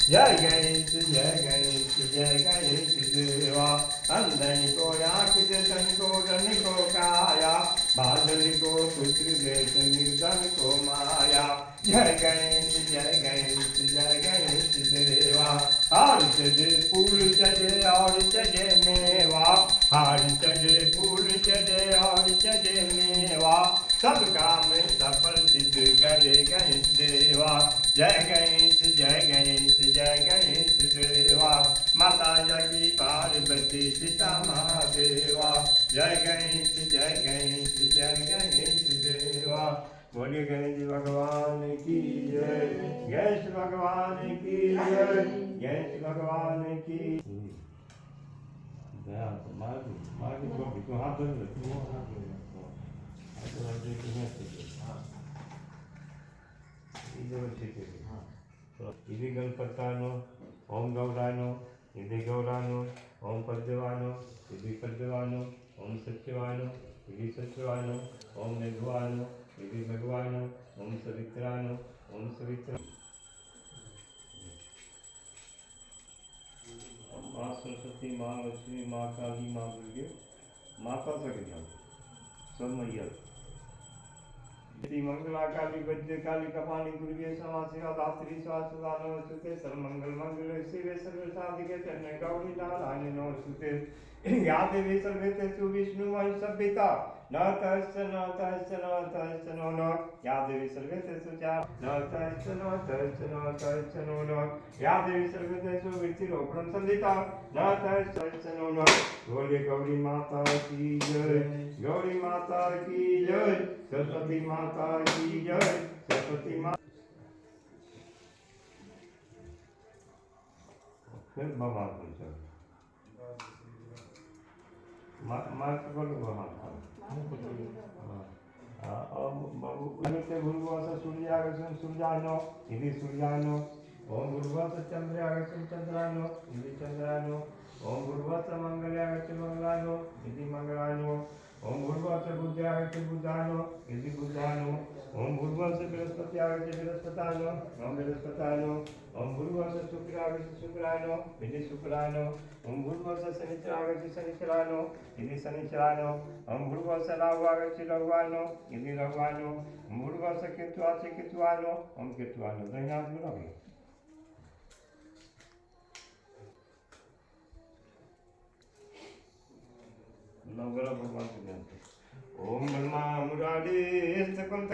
जय गणेश जय गणेश जय गणेश देवा। अंधन को आँख दे, तन को धन को काया, बादल को पुत्र दे, निर्धन को माया। जय गणेश जय गणेश जय गणेश देवा। हार चढ़े फूल चढ़े और चढ़े मेवा, हार चढ़े फूल चढ़े और चढ़े मेवा, सब काम सफल सिद्ध करे गणेश देवा। जय गणेश जय गणेश जय गणेश देवा। माता जगी पार्वती पिता महादेवा। जय गणेश जय गणेश जय गणेश देवा। बोलिए गणेश जी भगवान की जय, गणेश भगवान की जय, गणेश भगवान की। हाथ ఇది గణపతాను ఓం గౌరాను, ఇది గౌరాను ఓం పద్యవాను, ఇది పద్యవాను ఓం సత్యవాను, ఇది సత్యవాను ఓం మెఘవాను, ఇది మెఘవాను ఓం సవిత్రాను, ఓం సవిత్ర। माँ सरस्वती, माँ लक्ष्मी, माँ काली, माँ दुर्गे, माता सगरिया सब मैया। मंगला काली वज्र काली कपाली दुर्गे क्षमा सेवा धात्री स्वास्थ्य नमस्ते। सर्वमंगल मंगल शिवे सर्व साधिके चरण गौरी नारायण नमस्ते। या देवी सर्वेतेषु विष्णुमयी संहिता, न तस्य न तस्य न तस्य नो न। या देवी सर्वेतेषु न तस्य न तस्य न तस्य नो न। या देवी सर्वेतेषु वृत्तिरोपणं संहिता, न तस्य नो न। बोले गौरी माता की जय, गौरी माता की जय, सरस्वती माता की जय, सरस्वती माता। फिर बाबा मार्क बोलो वहाँ भूर्भुवः सूर्यागर्षं सूर्यानो, इति सूर्यानो। ओम भूर्भुवः चंद्रागर्षं चंद्रानो, इति चंद्रानो। ओम भूर्भुवः मंगलागर्षं मंगलानो, इति मंगलानो। ओम भूर्भुवः बुद्ध्यागर्षं बुद्धानो, इति बुद्धानो। ओम भूर्भुवः बृहस्पत्यागर्षं बृहस्पतानो, ओम बृहस्पतानो। ओम भूर्भुवः शुक्रागर्षं शुक्रानो, इति शुक्रानो। ओम भूर्भुवः शनिश्चरागर्षं शनिश्चरानो, इति शनिश्चरानो। ओम भूर्भुवः राहुवागर्षं राहुवानो, इति राहुवानो। ओम भूर्भुवः केतुवागर्षं केतुवानो, ओम केतुवानो। धन्यवाद बोलोगे। नवग्रह भगवान के ज्ञान। ओम ब्रह्मा मुरारी स्तकंत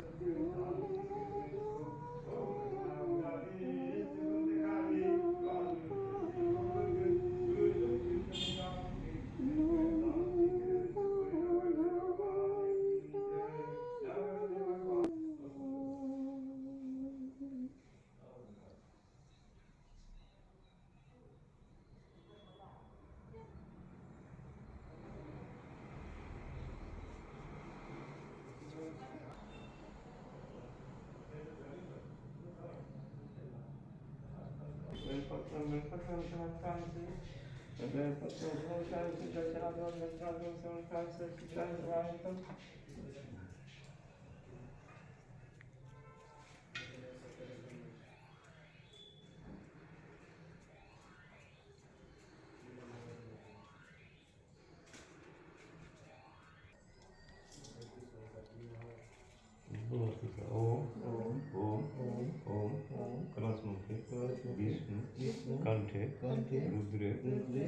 विष्णु कंठे रुद्रे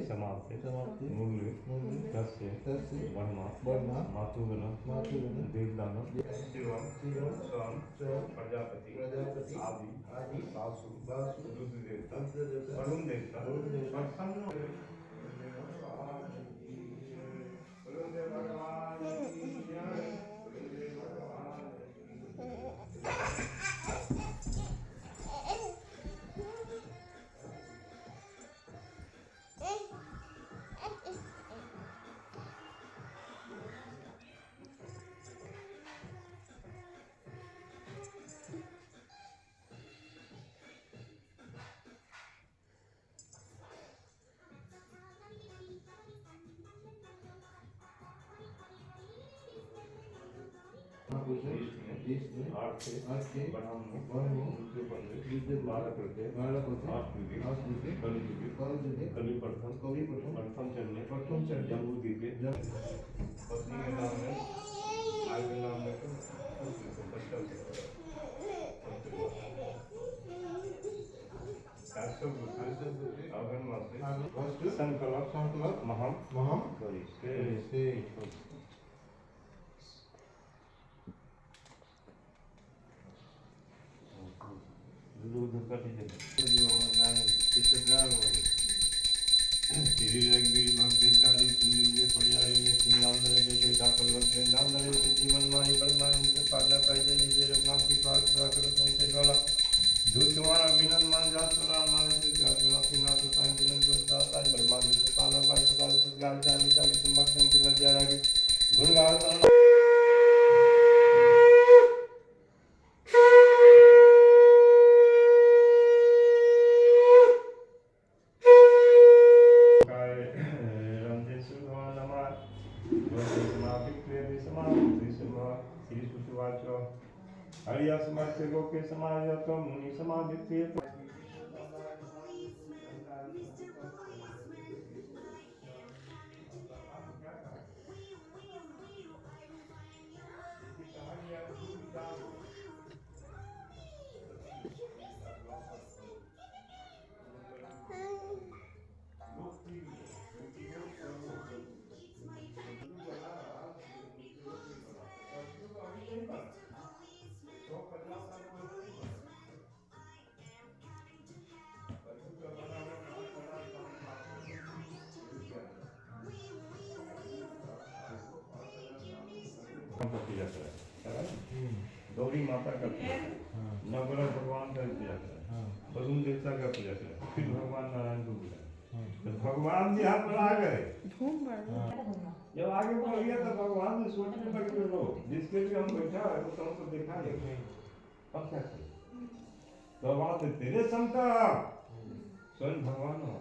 समाप्ते मूले तस्य वर्मा मातुगण देवदान शिवम स्वम प्रजापति आदि वासु रुद्र देवता वरुण देवता प्रसन्न आठ से बनाम द्वितीय बालक होते कली प्रथम चढ़ने जम्बू दीपे पत्नी के नाम में भाई के नाम में संकल्प महम जीवन माही बलमान पालना पाहिजे जे रघुनाथ की प्रार्थना करो संत वाला जो तुम्हारा बिनन मान जा सुना माने से जातना पिना तो टाइम बिनन को दाता है बलमान से पालना पाए तो गाल से गाल जानी जानी तुम मक्खन के लग जाएगी गुणगान हरिया समाज से लोके समाज तो मुनि समाज थे गौरी माता का पूजा नवग्रह भगवान का पूजा वरुण देवता का पूजा फिर भगवान नारायण को पूजा भगवान जी हाथ पर आ गए जब आगे बढ़ गया तो भगवान ने सोचने लगे लोग जिसके लिए हम बैठा है तो हमको देखा है अब क्या करें तो बात है तेरे संता स्वयं भगवान हो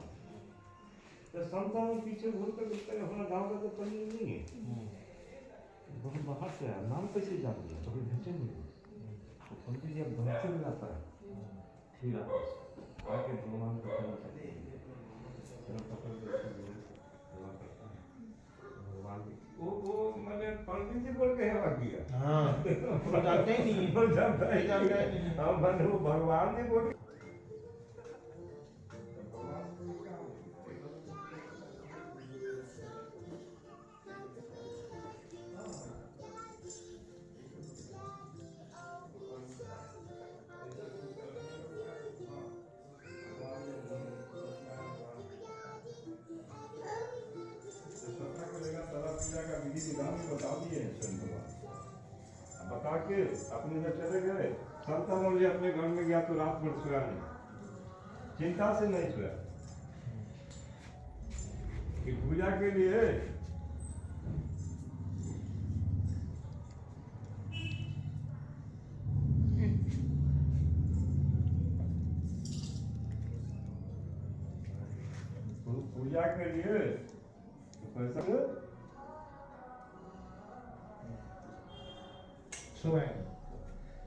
तो संता में पीछे घूम कर होना गाँव का तो पढ़ने नहीं है बहुत बाहर से आया नाम कैसे जान लिया कभी भेजे नहीं तो पंडित जी अब घर से भी आता है फिर आके भगवान को भगवान वो मैंने पंडित जी बोल के है बाकी हाँ जानते ही नहीं वो जानता ही नहीं हम भगवान जी बोल का विधि विधान बता दिए स्वयं भगवान बता के अपने घर चले गए संता बोले अपने घर में गया तो रात भर सोया नहीं चिंता से नहीं सोया कि पूजा के लिए पूजा के लिए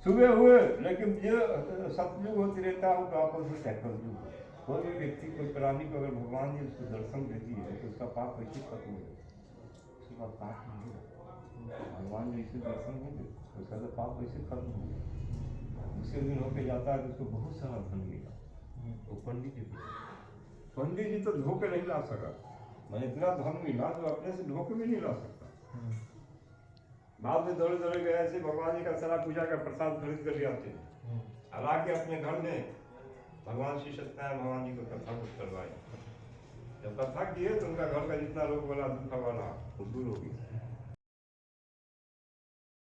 सुबह हुए लेकिन जो सतयुग होती रहता है वो आपस में टैकल कोई भी व्यक्ति कोई प्राणी को अगर भगवान जी उसको दर्शन देती है तो उसका पाप कैसे खत्म हो उसका पाप नहीं भगवान जी इसे दर्शन देंगे उसका तो पाप कैसे खत्म हो उसके दिन होके जाता है तो उसको बहुत सारा धन मिला वो पंडित जी तो धोखे नहीं ला सका मैंने इतना धन मिला तो अपने से धोखे भी नहीं ला सकता बाद में दौड़े दौड़े गए ऐसे भगवान जी का सारा पूजा का प्रसाद खरीद कर ले आते हैं और आके अपने घर में भगवान श्री सत्यनारायण भगवान जी को कथा कुछ करवाए जब कथा किए तो उनका घर का जितना रोग वाला दुख वाला वो दूर हो गया